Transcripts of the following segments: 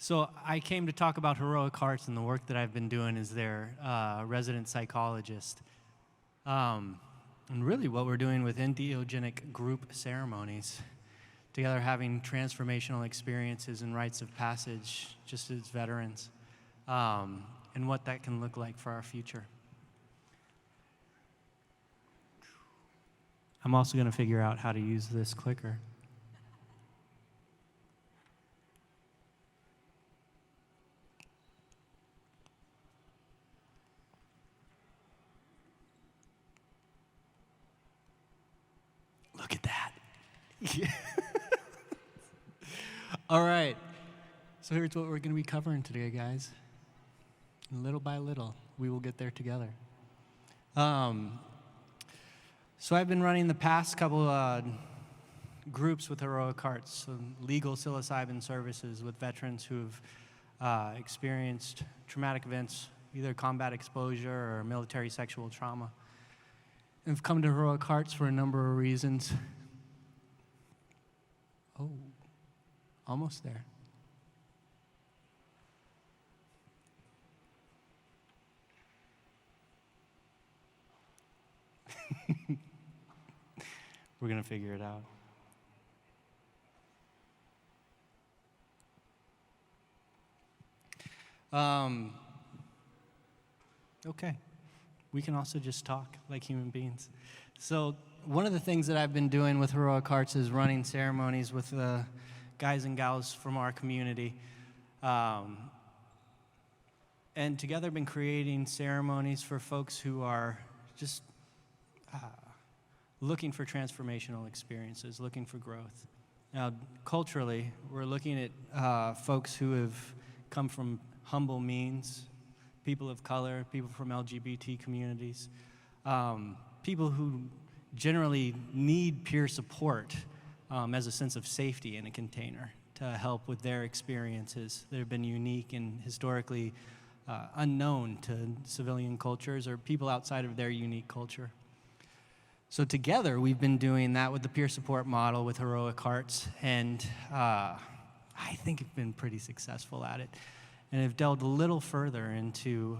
So I came to talk about Heroic Hearts and the work that I've been doing as their resident psychologist. And really what we're doing with entheogenic group ceremonies, together having transformational experiences and rites of passage just as veterans, and what that can look like for our future. I'm also going to figure out how to use this clicker. Look at that. All right. So here's what we're going to be covering today, guys. Little by little, we will get there together. So I've been running the past couple groups with Heroic Hearts, so legal psilocybin services with veterans who've experienced traumatic events, either combat exposure or military sexual trauma. And I've come to Heroic Hearts for a number of reasons. Oh, almost there. We're going to figure it out. Okay. We can also just talk like human beings. So one of the things that I've been doing with Heroic Hearts is running ceremonies with the guys and gals from our community. And together I've been creating ceremonies for folks who are just looking for transformational experiences, looking for growth. Now, culturally, we're looking at folks who have come from humble means, people of color, people from LGBT communities, people who generally need peer support as a sense of safety in a container to help with their experiences that have been unique and historically unknown to civilian cultures or people outside of their unique culture. So together, we've been doing that with the peer support model with Heroic Hearts, and I think we've been pretty successful at it. And have delved a little further into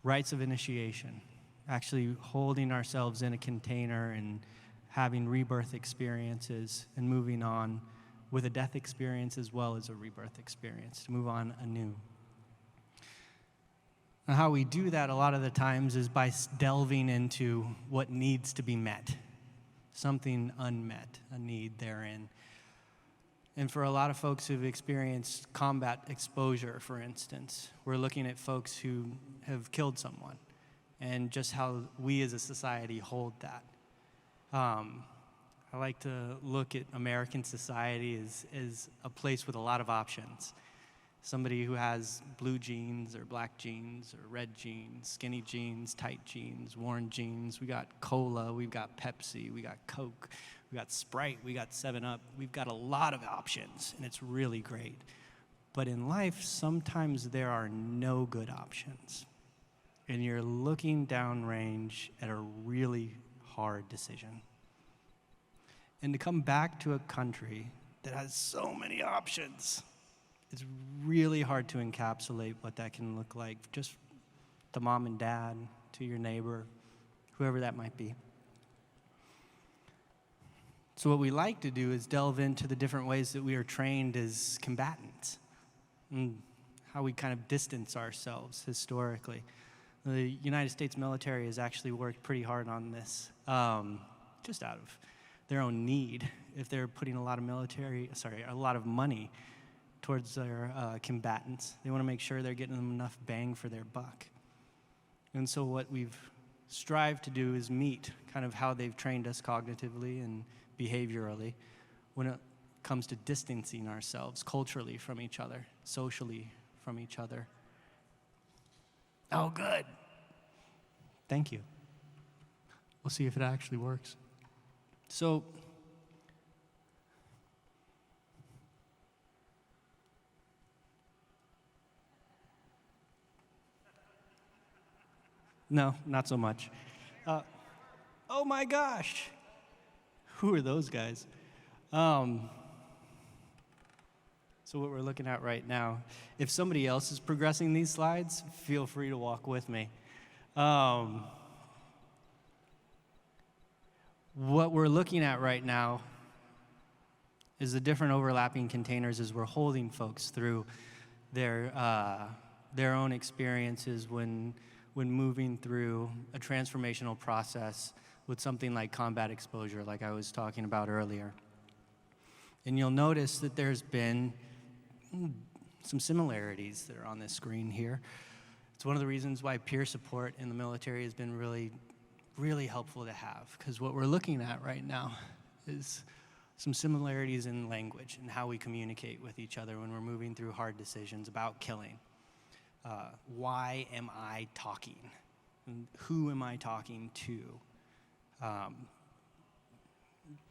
rites of initiation, actually holding ourselves in a container and having rebirth experiences and moving on with a death experience as well as a rebirth experience, to move on anew. And how we do that a lot of the times is by delving into what needs to be met, something unmet, a need therein. And for a lot of folks who've experienced combat exposure, for instance, we're looking at folks who have killed someone and just how we as a society hold that. I like to look at American society as a place with a lot of options. Somebody who has blue jeans or black jeans or red jeans, skinny jeans, tight jeans, worn jeans. We got cola, we've got Pepsi, we got Coke, we got Sprite, we got 7-Up. We've got a lot of options, and it's really great. But in life, sometimes there are no good options. And you're looking downrange at a really hard decision. And to come back to a country that has so many options, it's really hard to encapsulate what that can look like, just to mom and dad, to your neighbor, whoever that might be. So what we like to do is delve into the different ways that we are trained as combatants and how we kind of distance ourselves historically. The United States military has actually worked pretty hard on this, just out of their own need. If they're putting a lot of money towards their combatants, they want to make sure they're getting them enough bang for their buck. And so what we've strived to do is meet kind of how they've trained us cognitively and behaviorally when it comes to distancing ourselves culturally from each other, socially from each other. Oh, good. Thank you. We'll see if it actually works. So, no, not so much. Oh my gosh. Who are those guys? So what we're looking at right now, if somebody else is progressing these slides, feel free to walk with me. What we're looking at right now is the different overlapping containers as we're holding folks through their own experiences when moving through a transformational process with something like combat exposure, like I was talking about earlier. And you'll notice that there's been some similarities that are on this screen here. It's one of the reasons why peer support in the military has been really, really helpful to have, because what we're looking at right now is some similarities in language and how we communicate with each other when we're moving through hard decisions about killing. Why am I talking? And who am I talking to?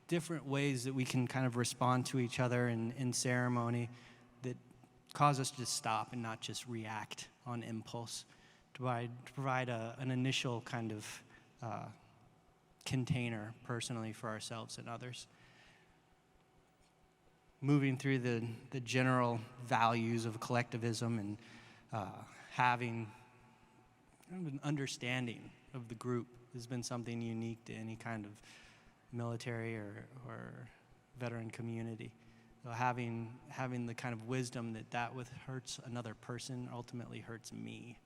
Different ways that we can kind of respond to each other in ceremony that cause us to stop and not just react on impulse, to provide an initial kind of container personally for ourselves and others. Moving through the general values of collectivism and having kind of an understanding of the group has been something unique to any kind of military or veteran community. So having the kind of wisdom that what hurts another person ultimately hurts me,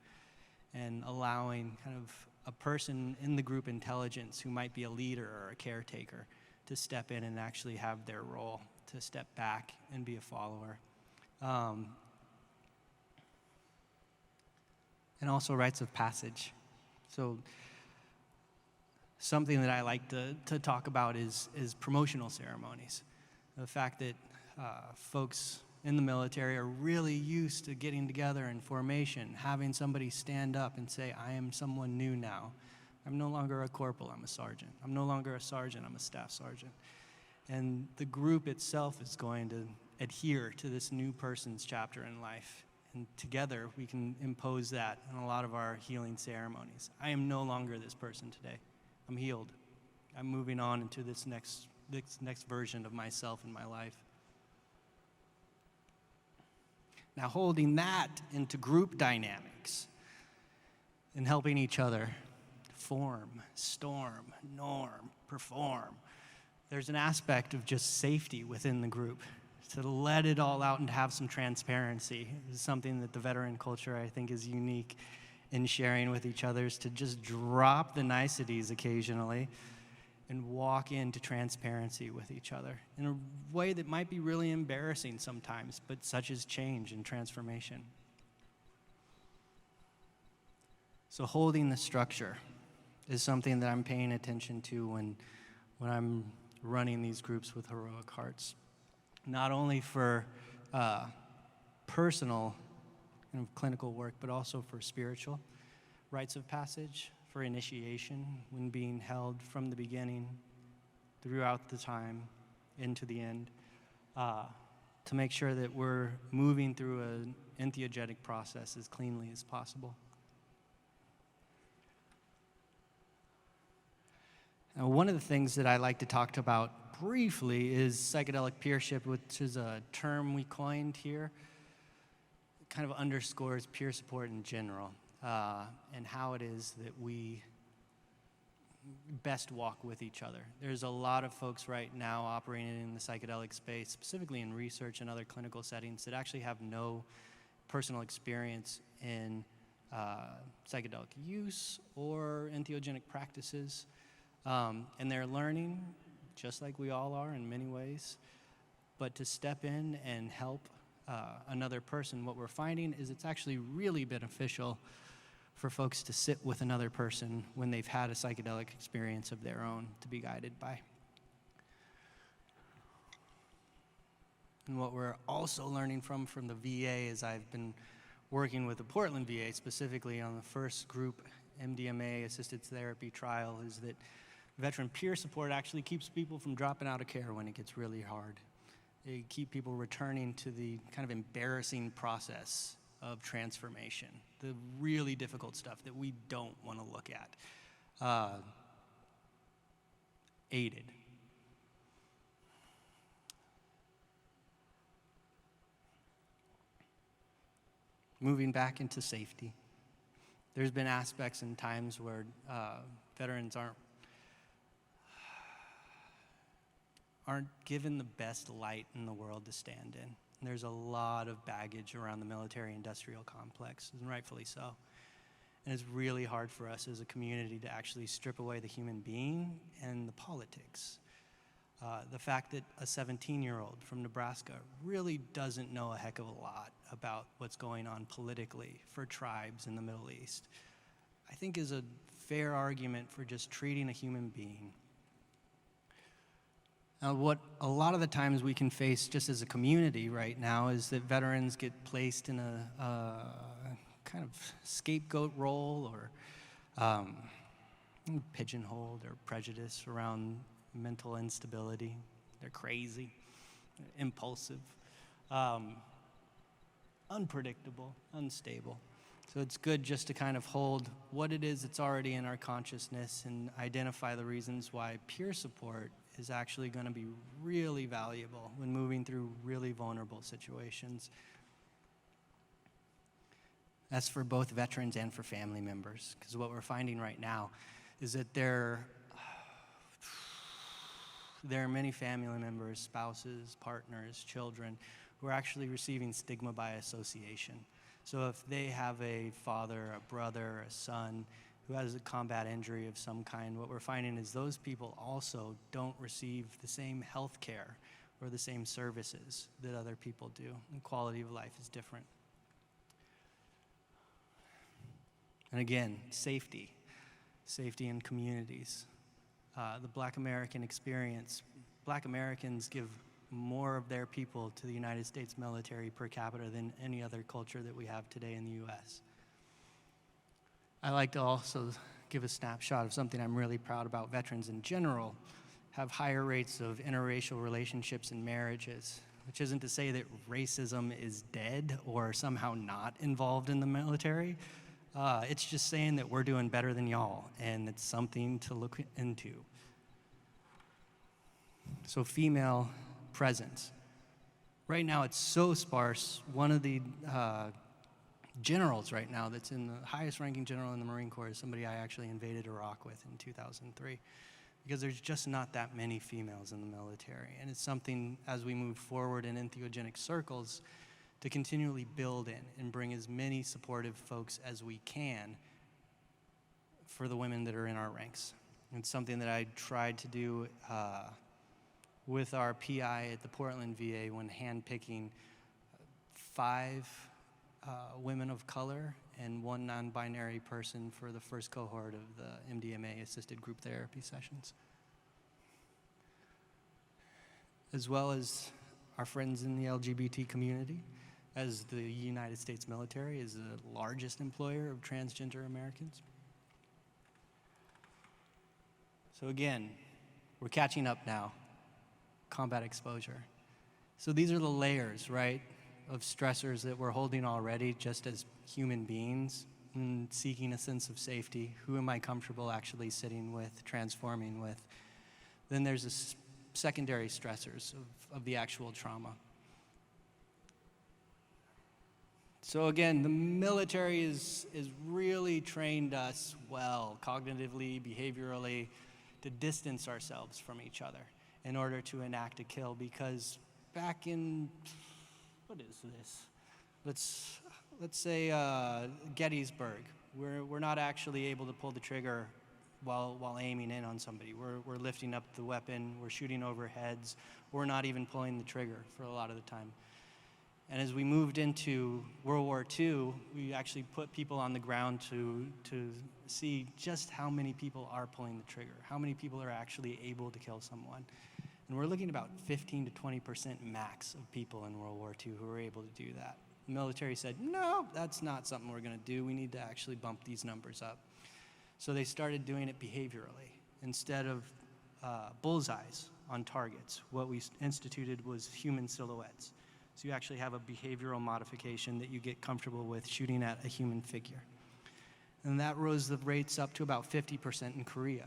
and allowing kind of a person in the group intelligence who might be a leader or a caretaker to step in and actually have their role, to step back and be a follower. And also rites of passage. So something that I like to talk about is promotional ceremonies. The fact that folks in the military are really used to getting together in formation, having somebody stand up and say, I am someone new now. I'm no longer a corporal, I'm a sergeant. I'm no longer a sergeant, I'm a staff sergeant. And the group itself is going to adhere to this new person's chapter in life. And together we can impose that in a lot of our healing ceremonies. I am no longer this person today. I'm healed. I'm moving on into this next version of myself in my life. Now, holding that into group dynamics and helping each other form, storm, norm, perform. There's an aspect of just safety within the group. To let it all out and to have some transparency is something that the veteran culture, I think, is unique in sharing with each other, is to just drop the niceties occasionally and walk into transparency with each other in a way that might be really embarrassing sometimes, but such is change and transformation. So holding the structure is something that I'm paying attention to when I'm running these groups with heroic hearts. Not only for personal kind of clinical work, but also for spiritual rites of passage, for initiation, when being held from the beginning throughout the time into the end, to make sure that we're moving through an entheogenic process as cleanly as possible. Now, one of the things that I like to talk about briefly is psychedelic peership, which is a term we coined here. It kind of underscores peer support in general, and how it is that we best walk with each other. There's a lot of folks right now operating in the psychedelic space, specifically in research and other clinical settings, that actually have no personal experience in psychedelic use or entheogenic practices. And they're learning, just like we all are in many ways, but to step in and help another person, what we're finding is it's actually really beneficial for folks to sit with another person when they've had a psychedelic experience of their own to be guided by. And what we're also learning from the VA, is I've been working with the Portland VA specifically on the first group MDMA assisted therapy trial, is that veteran peer support actually keeps people from dropping out of care when it gets really hard. They keep people returning to the kind of embarrassing process of transformation, the really difficult stuff that we don't want to look at, aided. moving back into safety. There's been aspects and times where veterans aren't given the best light in the world to stand in. And there's a lot of baggage around the military-industrial complex, and rightfully so. And it's really hard for us as a community to actually strip away the human being and the politics. The fact that a 17-year-old from Nebraska really doesn't know a heck of a lot about what's going on politically for tribes in the Middle East, I think is a fair argument for just treating a human being. Now, what a lot of the times we can face just as a community right now is that veterans get placed in a kind of scapegoat role or pigeonholed or prejudice around mental instability. They're crazy, impulsive, unpredictable, unstable. So it's good just to kind of hold what it is that's already in our consciousness and identify the reasons why peer support is actually going to be really valuable when moving through really vulnerable situations. That's for both veterans and for family members, because what we're finding right now is that there are many family members, spouses, partners, children, who are actually receiving stigma by association. So if they have a father, a brother, a son who has a combat injury of some kind, what we're finding is those people also don't receive the same health care or the same services that other people do. And quality of life is different. And again, safety in communities. The Black American experience, Black Americans give more of their people to the United States military per capita than any other culture that we have today in the US. I like to also give a snapshot of something I'm really proud about. Veterans in general have higher rates of interracial relationships and marriages, which isn't to say that racism is dead or somehow not involved in the military. It's just saying that we're doing better than y'all, and it's something to look into. So female presence. Right now it's so sparse. One of the generals right now that's in the highest ranking general in the Marine Corps is somebody I actually invaded Iraq with in 2003, because there's just not that many females in the military. And it's something, as we move forward in entheogenic circles, to continually build in and bring as many supportive folks as we can for the women that are in our ranks. It's something that I tried to do with our PI at the Portland VA when handpicking 5 women of color and 1 non-binary person for the first cohort of the MDMA-assisted group therapy sessions. As well as our friends in the LGBT community, as the United States military is the largest employer of transgender Americans. So again, we're catching up now. Combat exposure. So these are the layers, right, of stressors that we're holding already just as human beings and seeking a sense of safety. Who am I comfortable actually sitting with, transforming with? Then there's the secondary stressors of the actual trauma. So again, the military is really trained us well, cognitively, behaviorally, to distance ourselves from each other in order to enact a kill, because back in, what is this? Let's say Gettysburg, we're not actually able to pull the trigger while aiming in on somebody. We're lifting up the weapon, we're shooting over heads, we're not even pulling the trigger for a lot of the time. And as we moved into World War II, we actually put people on the ground to see just how many people are pulling the trigger, how many people are actually able to kill someone. And we're looking at about 15 to 20% max of people in World War II who were able to do that. The military said, no, that's not something we're going to do. We need to actually bump these numbers up. So they started doing it behaviorally. Instead of bullseyes on targets, what we instituted was human silhouettes. So you actually have a behavioral modification that you get comfortable with shooting at a human figure. And that rose the rates up to about 50% in Korea.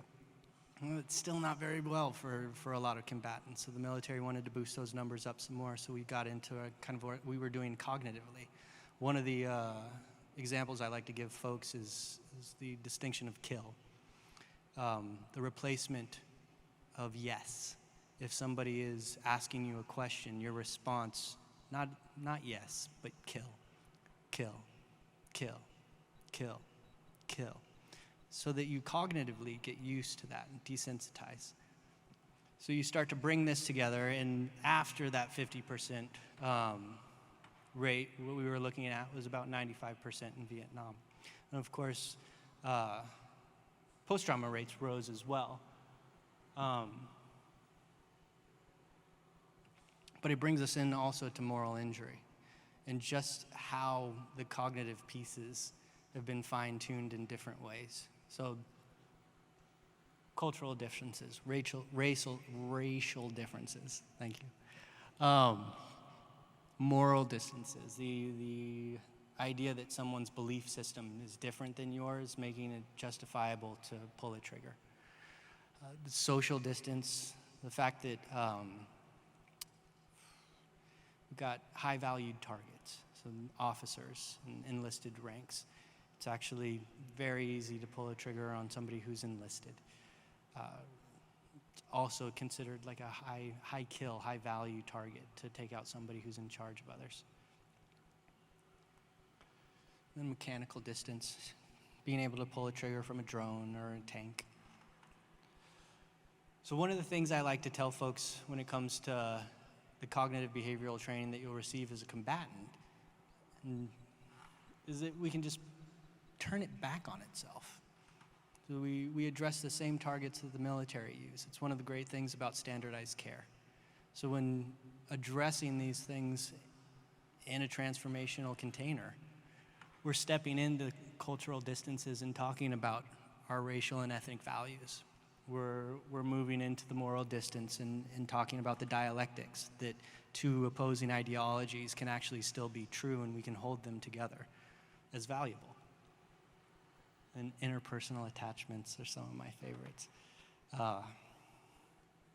Well, it's still not very well for a lot of combatants. So the military wanted to boost those numbers up some more. So we got into a kind of what we were doing cognitively. One of the examples I like to give folks is the distinction of kill. The replacement of yes. If somebody is asking you a question, your response, not yes, but kill, kill, kill, kill, kill. So that you cognitively get used to that and desensitize. So you start to bring this together, and after that 50% rate, what we were looking at was about 95% in Vietnam. And of course, post-trauma rates rose as well. But it brings us in also to moral injury and just how the cognitive pieces have been fine-tuned in different ways. So cultural differences, racial differences, thank you. Moral distances, the idea that someone's belief system is different than yours, making it justifiable to pull a trigger. The social distance, the fact that we've got high-valued targets, so officers and enlisted ranks. It's actually very easy to pull a trigger on somebody who's enlisted. It's also considered like a high kill, high value target to take out somebody who's in charge of others. Then mechanical distance, being able to pull a trigger from a drone or a tank. So one of the things I like to tell folks when it comes to the cognitive behavioral training that you'll receive as a combatant is that we can just turn it back on itself. So we address the same targets that the military use. It's one of the great things about standardized care. So when addressing these things in a transformational container, we're stepping into cultural distances and talking about our racial and ethnic values. We're moving into the moral distance and talking about the dialectics that two opposing ideologies can actually still be true, and we can hold them together as valuable. And interpersonal attachments are some of my favorites,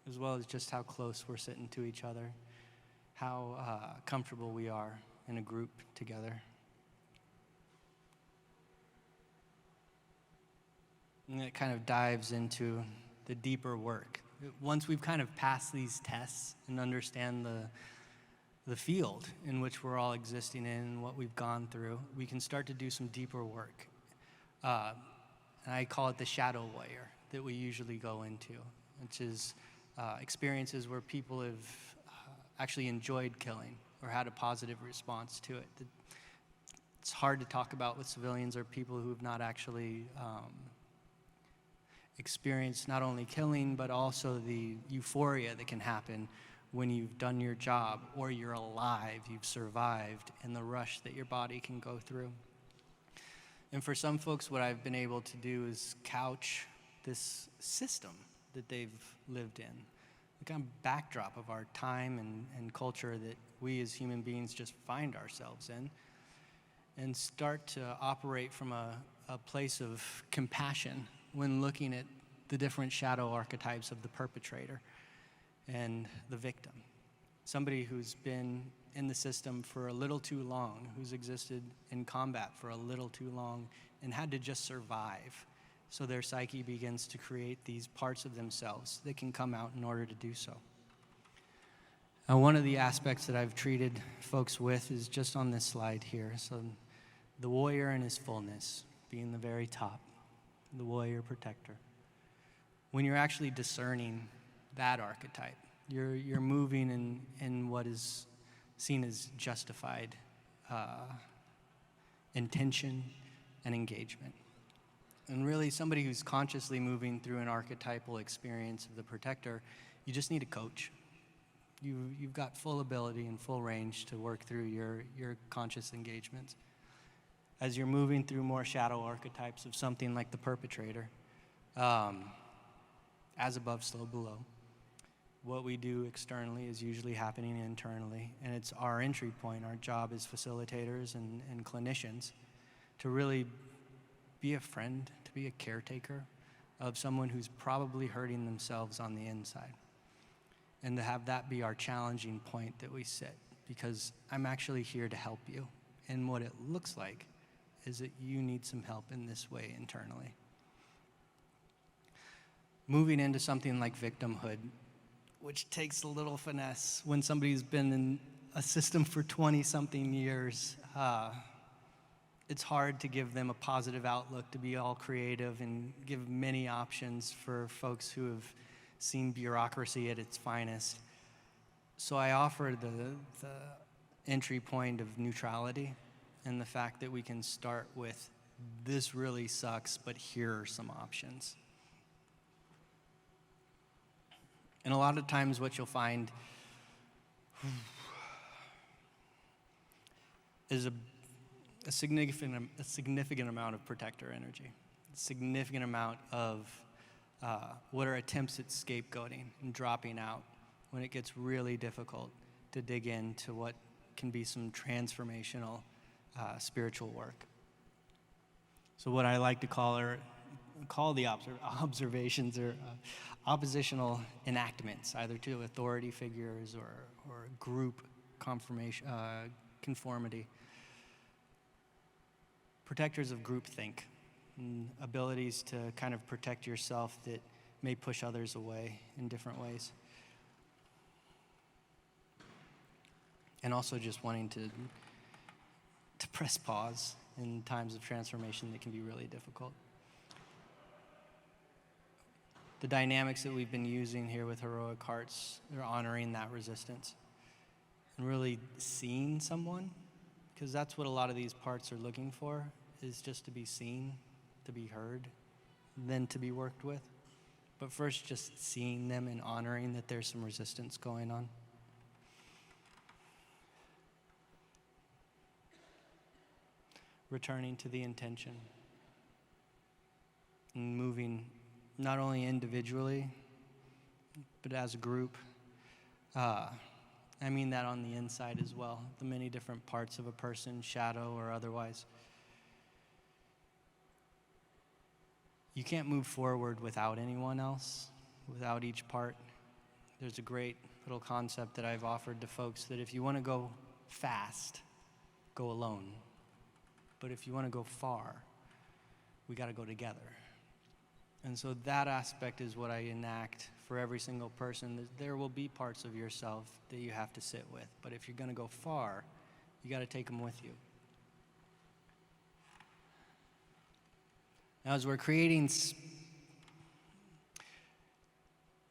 as well as just how close we're sitting to each other, how comfortable we are in a group together. And it kind of dives into the deeper work. Once we've kind of passed these tests and understand the field in which we're all existing in and what we've gone through, we can start to do some deeper work. And I call it the shadow warrior that we usually go into, which is experiences where people have actually enjoyed killing or had a positive response to it. It's hard to talk about with civilians or people who have not actually experienced not only killing, but also the euphoria that can happen when you've done your job or you're alive, you've survived, and the rush that your body can go through. And for some folks, what I've been able to do is couch this system that they've lived in, the kind of backdrop of our time and culture that we as human beings just find ourselves in, and start to operate from a place of compassion when looking at the different shadow archetypes of the perpetrator and the victim. Somebody who's been in the system for a little too long, who's existed in combat for a little too long and had to just survive. So their psyche begins to create these parts of themselves that can come out in order to do so. One of the aspects that I've treated folks with is just on this slide here. So the warrior in his fullness, being the very top, the warrior protector. When you're actually discerning that archetype, you're moving in what is seen as justified intention and engagement. And really, somebody who's consciously moving through an archetypal experience of the protector, you just need a coach. You've got full ability and full range to work through your conscious engagements. As you're moving through more shadow archetypes of something like the perpetrator, as above, so below. What we do externally is usually happening internally, and it's our entry point. Our job as facilitators and clinicians to really be a friend, to be a caretaker of someone who's probably hurting themselves on the inside, and to have that be our challenging point that we sit, because I'm actually here to help you And what it looks like is that you need some help in this way internally. Moving into something like victimhood, which takes a little finesse when somebody's been in a system for 20-something years. It's hard to give them a positive outlook, to be all creative and give many options for folks who have seen bureaucracy at its finest. So I offer the entry point of neutrality and the fact that we can start with, this really sucks, but here are some options. And a lot of times what you'll find is a significant amount of protector energy, a significant amount of what are attempts at scapegoating and dropping out when it gets really difficult to dig into what can be some transformational spiritual work. So what I like to call the observations or oppositional enactments, either to authority figures or group conformity. Protectors of groupthink, and abilities to kind of protect yourself that may push others away in different ways. And also just wanting to press pause in times of transformation that can be really difficult. The dynamics that we've been using here with Heroic Hearts, they're honoring that resistance and really seeing someone, because that's what a lot of these parts are looking for, is just to be seen, to be heard, then to be worked with. But first, just seeing them and honoring that there's some resistance going on. Returning to the intention and moving not only individually, but as a group. I mean that on the inside as well, the many different parts of a person, shadow or otherwise. You can't move forward without anyone else, without each part. There's a great little concept that I've offered to folks that if you want to go fast, go alone. But if you want to go far, we got to go together. And so that aspect is what I enact for every single person. There will be parts of yourself that you have to sit with. But if you're going to go far, you got to take them with you. Now, as we're creating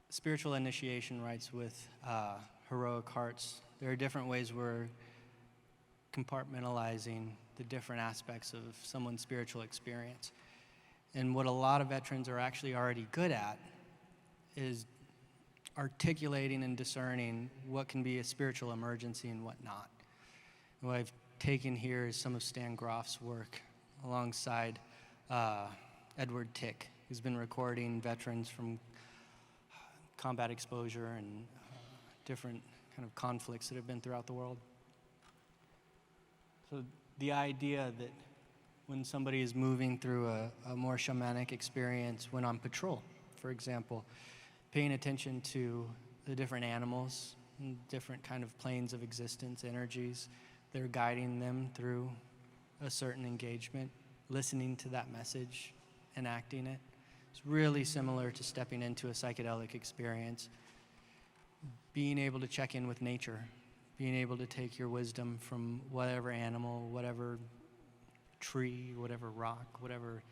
spiritual initiation rites with Heroic Hearts, there are different ways we're compartmentalizing the different aspects of someone's spiritual experience. And what a lot of veterans are actually already good at is articulating and discerning what can be a spiritual emergency and what not. What I've taken here is some of Stan Groff's work alongside Edward Tick, who's been recording veterans from combat exposure and different kind of conflicts that have been throughout the world. So the idea that when somebody is moving through a more shamanic experience when on patrol, for example, paying attention to the different animals and different kind of planes of existence, energies that are guiding them through a certain engagement, listening to that message, enacting it. It's really similar to stepping into a psychedelic experience, being able to check in with nature, being able to take your wisdom from whatever animal, whatever tree, whatever rock, whatever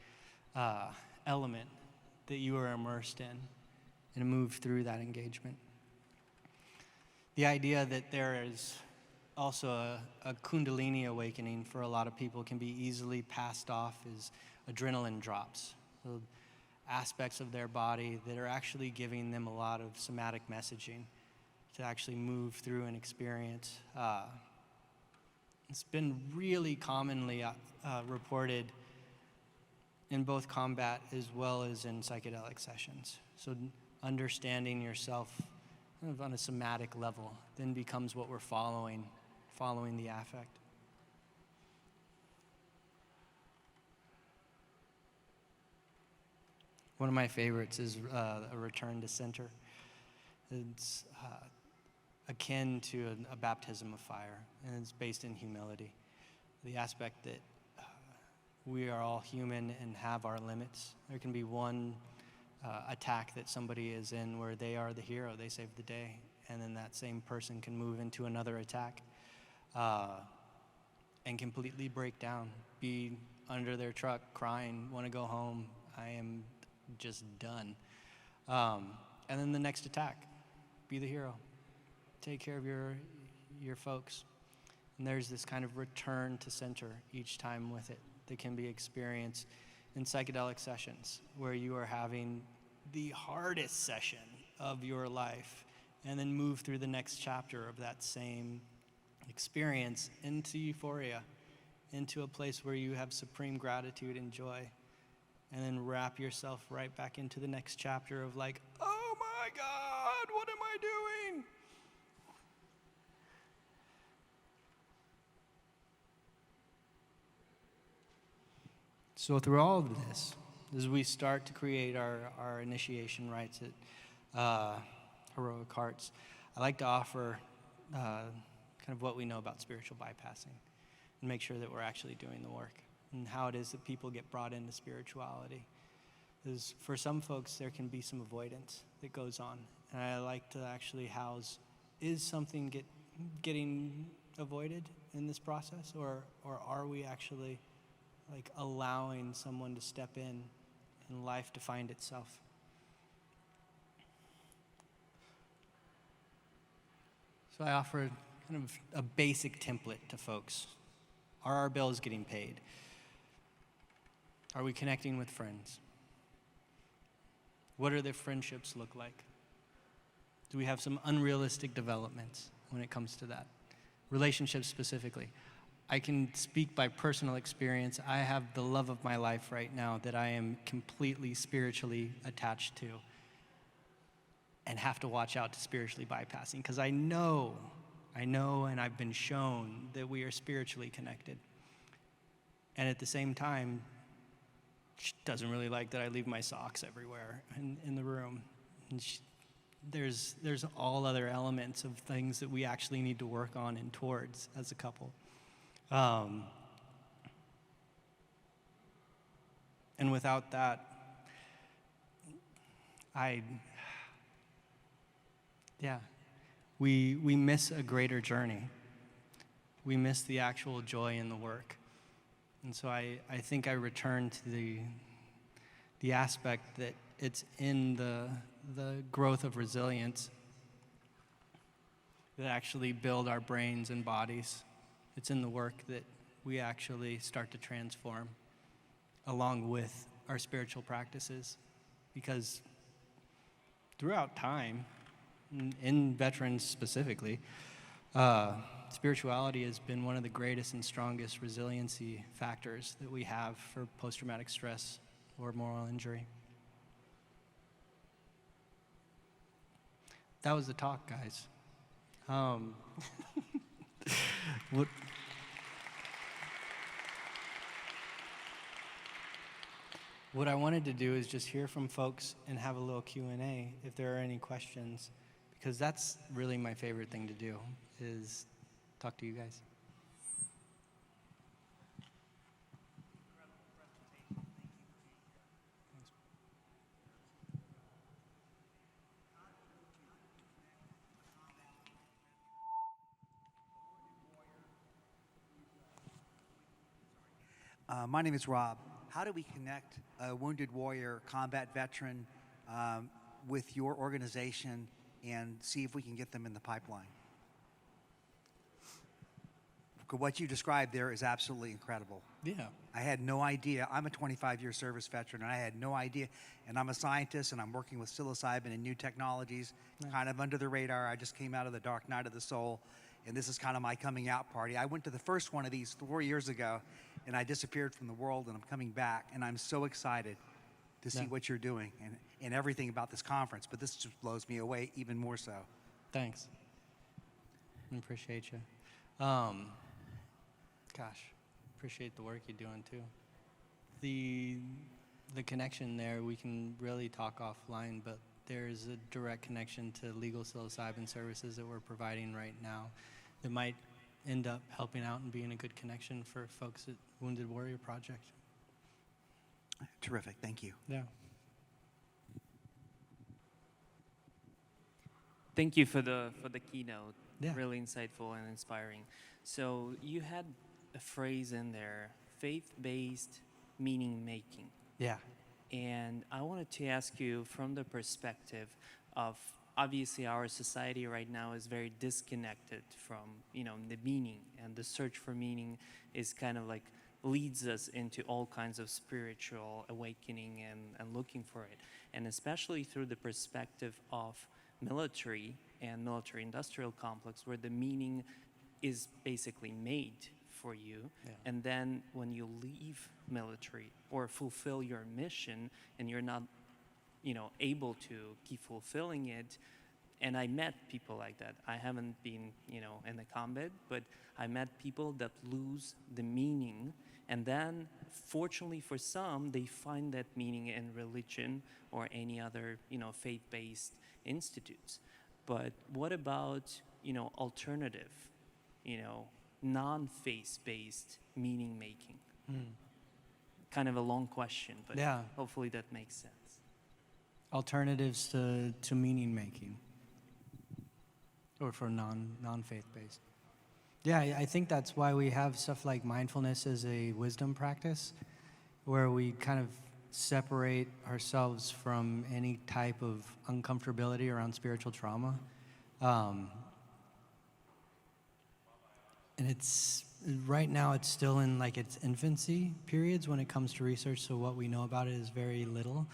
element that you are immersed in, and move through that engagement. The idea that there is also a Kundalini awakening for a lot of people can be easily passed off as adrenaline drops. So aspects of their body that are actually giving them a lot of somatic messaging to actually move through an experience. It's been really commonly reported in both combat as well as in psychedelic sessions. So understanding yourself kind of on a somatic level then becomes what we're following the affect. One of my favorites is a return to center. It's akin to a baptism of fire, and it's based in humility. the aspect that we are all human and have our limits. There can be one attack that somebody is in where they are the hero, they save the day, and then that same person can move into another attack and completely break down, be under their truck crying, want to go home, I am just done. And then the next attack, be the hero, take care of your folks. And there's this kind of return to center each time with it that can be experienced in psychedelic sessions where you are having the hardest session of your life and then move through the next chapter of that same experience into euphoria, into a place where you have supreme gratitude and joy, and then wrap yourself right back into the next chapter of like, oh my God, what am I doing? So through all of this, as we start to create our initiation rites at Heroic Hearts, I like to offer kind of what we know about spiritual bypassing and make sure that we're actually doing the work and how it is that people get brought into spirituality. Because for some folks, there can be some avoidance that goes on. And I like to actually house, is something getting avoided in this process, or are we actually like allowing someone to step in and life to find itself? So I offer kind of a basic template to folks. Are our bills getting paid? Are we connecting with friends? What do their friendships look like? Do we have some unrealistic developments when it comes to that? Relationships specifically. I can speak by personal experience. I have the love of my life right now that I am completely spiritually attached to and have to watch out to spiritually bypassing, because I know and I've been shown that we are spiritually connected. And at the same time, she doesn't really like that I leave my socks everywhere in the room. And there's all other elements of things that we actually need to work on and towards as a couple. And without that, we miss a greater journey. We miss the actual joy in the work. And so I think I return to the aspect that it's in the growth of resilience that actually build our brains and bodies. It's in the work that we actually start to transform along with our spiritual practices. Because throughout time, in veterans specifically, spirituality has been one of the greatest and strongest resiliency factors that we have for post-traumatic stress or moral injury. That was the talk, guys. What I wanted to do is just hear from folks and have a little Q&A if there are any questions, because that's really my favorite thing to do, is talk to you guys. My name is Rob. How do we connect a wounded warrior, combat veteran, with your organization and see if we can get them in the pipeline? What you described there is absolutely incredible. Yeah. I had no idea. I'm a 25-year service veteran, and I had no idea. And I'm a scientist, and I'm working with psilocybin and new technologies, kind of under the radar. I just came out of the dark night of the soul, and this is kind of my coming out party. I went to the first one of these 4 years ago, and I disappeared from the world, and I'm coming back, and I'm so excited to see what you're doing and everything about this conference. But this just blows me away even more so. Thanks. I appreciate you. Appreciate the work you're doing too. The connection there, we can really talk offline, but there's a direct connection to legal psilocybin services that we're providing right now that might end up helping out and being a good connection for folks at Wounded Warrior Project. Terrific. Thank you. Yeah. Thank you for the keynote. Yeah. Really insightful and inspiring. So you had a phrase in there, faith-based meaning making. Yeah. And I wanted to ask you from the perspective of, obviously our society right now is very disconnected from, the meaning, and the search for meaning is kind of like leads us into all kinds of spiritual awakening and looking for it. And especially through the perspective of military and military industrial complex, where the meaning is basically made for you. Yeah. And then when you leave military or fulfill your mission and you're not, able to keep fulfilling it. And I met people like that. I haven't been, in the combat, but I met people that lose the meaning. And then, fortunately for some, they find that meaning in religion or any other, faith-based institutes. But what about, alternative, non-faith-based meaning making? Kind of a long question, but Yeah. hopefully that makes sense. Alternatives to meaning making, or for non-faith based. Yeah, I think that's why we have stuff like mindfulness as a wisdom practice, where we kind of separate ourselves from any type of uncomfortability around spiritual trauma. And it's right now it's still in like its infancy periods when it comes to research, so what we know about it is very little.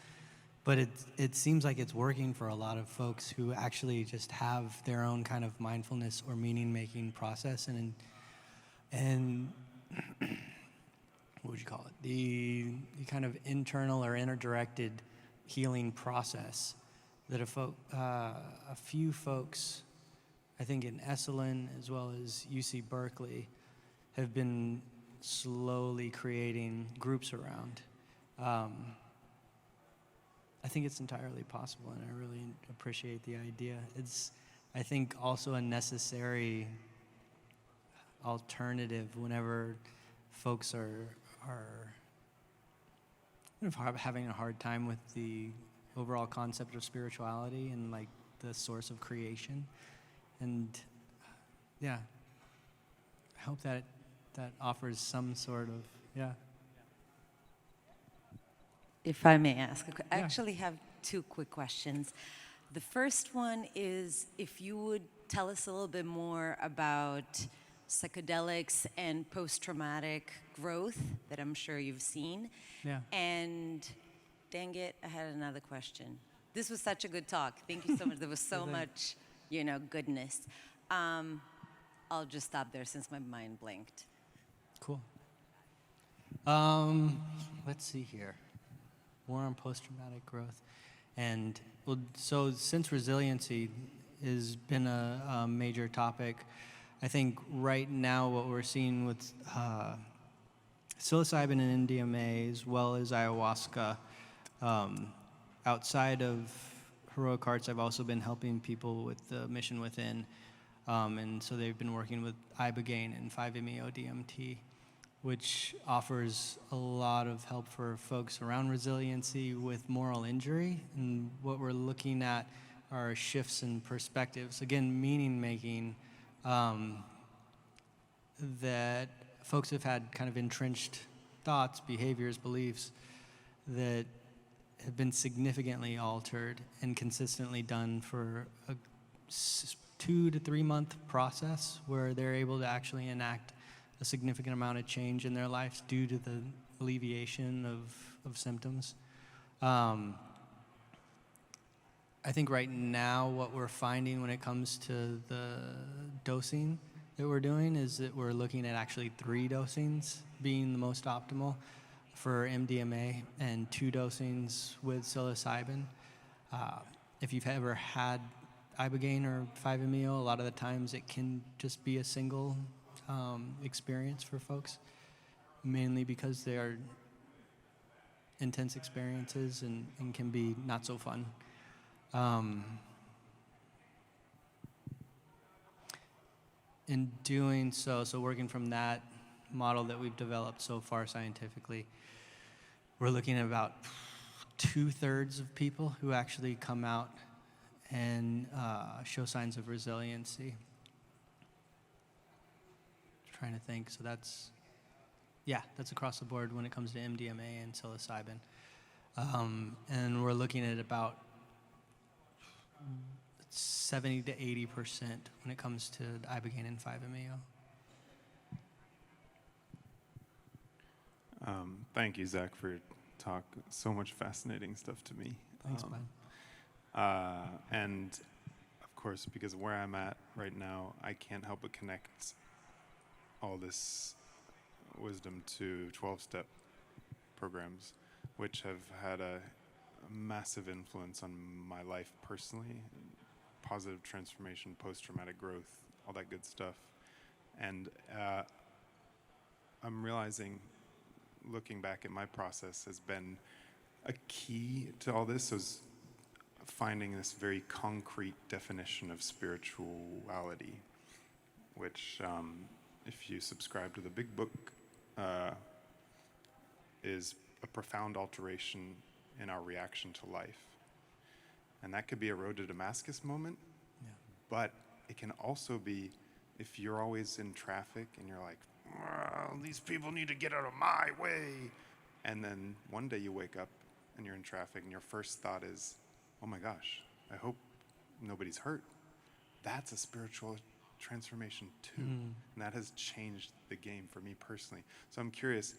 But it seems like it's working for a lot of folks who actually just have their own kind of mindfulness or meaning-making process, and what would you call it? The kind of internal or inner-directed healing process that a few folks, I think in Esalen as well as UC Berkeley, have been slowly creating groups around. I think it's entirely possible, and I really appreciate the idea. It's, I think, also a necessary alternative whenever folks are having a hard time with the overall concept of spirituality and like the source of creation. And yeah, I hope that offers some sort of, yeah. If I may ask, I Yeah. actually have two quick questions. The first one is if you would tell us a little bit more about psychedelics and post-traumatic growth that I'm sure you've seen. Yeah. And dang it, I had another question. This was such a good talk. Thank you so much. There was so much, goodness. I'll just stop there since my mind blanked. Cool. Let's see here. More on post-traumatic growth. And well, so since resiliency has been a major topic, I think right now what we're seeing with psilocybin and MDMA as well as ayahuasca, outside of Heroic Hearts, I've also been helping people with the Mission Within. And so they've been working with ibogaine and 5-MeO-DMT, which offers a lot of help for folks around resiliency with moral injury. And what we're looking at are shifts in perspectives. Again, meaning making, that folks have had kind of entrenched thoughts, behaviors, beliefs that have been significantly altered and consistently done for a 2 to 3 month process where they're able to actually enact a significant amount of change in their lives due to the alleviation of symptoms. I think right now what we're finding when it comes to the dosing that we're doing is that we're looking at actually 3 dosings being the most optimal for MDMA and 2 dosings with psilocybin. If you've ever had ibogaine or 5-MeO, a lot of the times it can just be a single experience for folks, mainly because they are intense experiences and can be not so fun. in doing so, working from that model that we've developed so far scientifically, we're looking at about 2/3 of people who actually come out and show signs of resiliency. Trying to think, so that's across the board when it comes to MDMA and psilocybin. And we're looking at about 70 to 80% when it comes to ibogaine and 5-MeO. Thank you, Zach, for your talk. So much fascinating stuff to me. Thanks, Glenn. And of course, because of where I'm at right now, I can't help but connect all this wisdom to 12-step programs, which have had a massive influence on my life personally. Positive transformation, post-traumatic growth, all that good stuff. And I'm realizing, looking back at my process, has been a key to all this was finding this very concrete definition of spirituality, which, if you subscribe to the big book, is a profound alteration in our reaction to life. And that could be a road to Damascus moment, but it can also be if you're always in traffic and you're like, well, these people need to get out of my way. And then one day you wake up and you're in traffic and your first thought is, oh my gosh, I hope nobody's hurt. That's a spiritual transformation too. And that has changed the game for me personally. So I'm curious,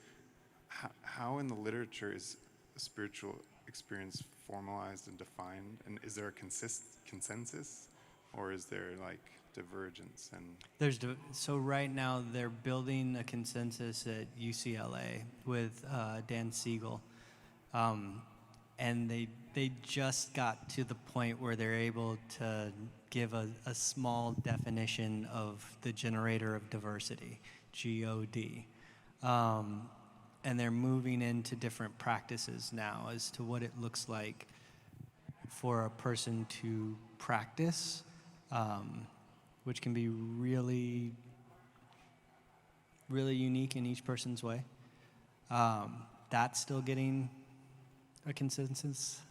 how in the literature is a spiritual experience formalized and defined? And is there a consensus, or is there like divergence? And so right now they're building a consensus at UCLA with Dan Siegel, and they just got to the point where they're able to give a small definition of the generator of diversity, GOD. And they're moving into different practices now as to what it looks like for a person to practice, which can be really, really unique in each person's way. That's still getting a consensus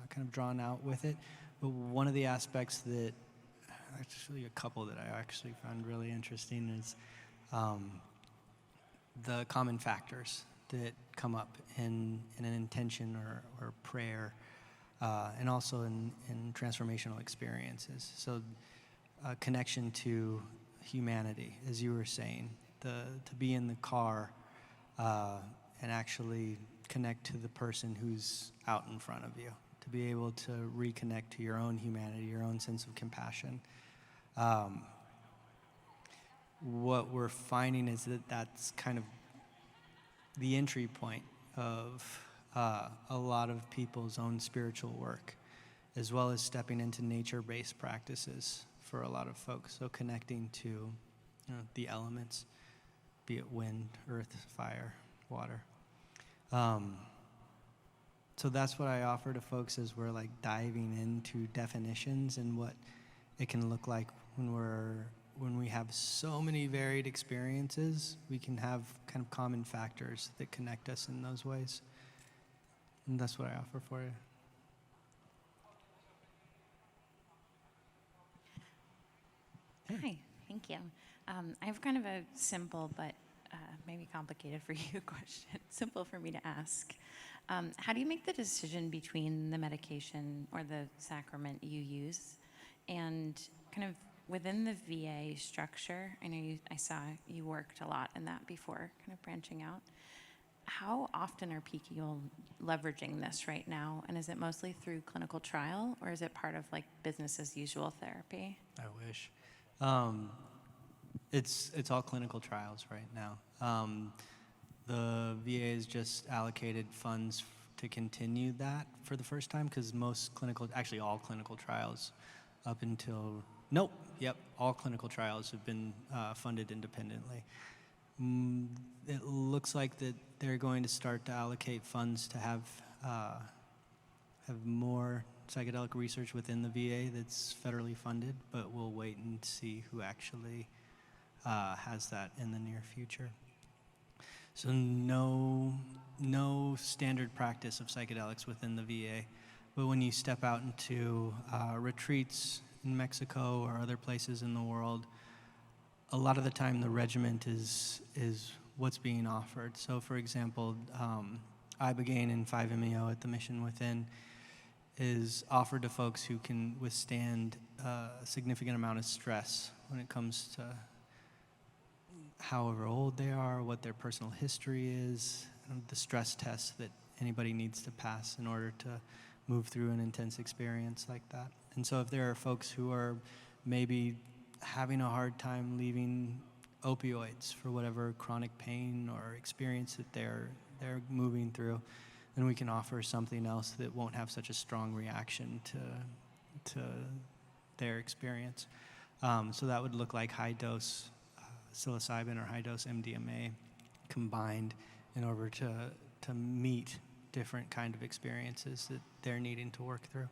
kind of drawn out with it. But one of the aspects that, actually a couple that I actually found really interesting is the common factors that come up in an intention or prayer, and also in transformational experiences. So connection to humanity, as you were saying, to be in the car and actually connect to the person who's out in front of you, to be able to reconnect to your own humanity, your own sense of compassion. What we're finding is that that's kind of the entry point of a lot of people's own spiritual work, as well as stepping into nature-based practices for a lot of folks. So connecting to the elements, be it wind, earth, fire, water. So that's what I offer to folks as we're like diving into definitions and what it can look like when we have so many varied experiences. We can have kind of common factors that connect us in those ways. And that's what I offer for you. Hi, thank you. I have kind of a simple but maybe complicated for you question. Simple for me to ask. How do you make the decision between the medication or the sacrament you use and kind of within the VA structure? I know I saw you worked a lot in that before, kind of branching out. How often are PQ leveraging this right now? And is it mostly through clinical trial, or is it part of like business as usual therapy? I wish. It's all clinical trials right now. The VA has just allocated funds to continue that for the first time, because actually all clinical trials up until, all clinical trials have been funded independently. It looks like that they're going to start to allocate funds to have more psychedelic research within the VA that's federally funded, but we'll wait and see who actually has that in the near future. So no standard practice of psychedelics within the VA, but when you step out into retreats in Mexico or other places in the world, a lot of the time the regiment is what's being offered. So for example, Ibogaine and 5-MeO at the Mission Within is offered to folks who can withstand a significant amount of stress when it comes to however old they are, what their personal history is, the stress tests that anybody needs to pass in order to move through an intense experience like that. And so if there are folks who are maybe having a hard time leaving opioids for whatever chronic pain or experience that they're moving through, then we can offer something else that won't have such a strong reaction to their experience. So that would look like high-dose psilocybin or high-dose MDMA combined in order to meet different kind of experiences that they're needing to work through.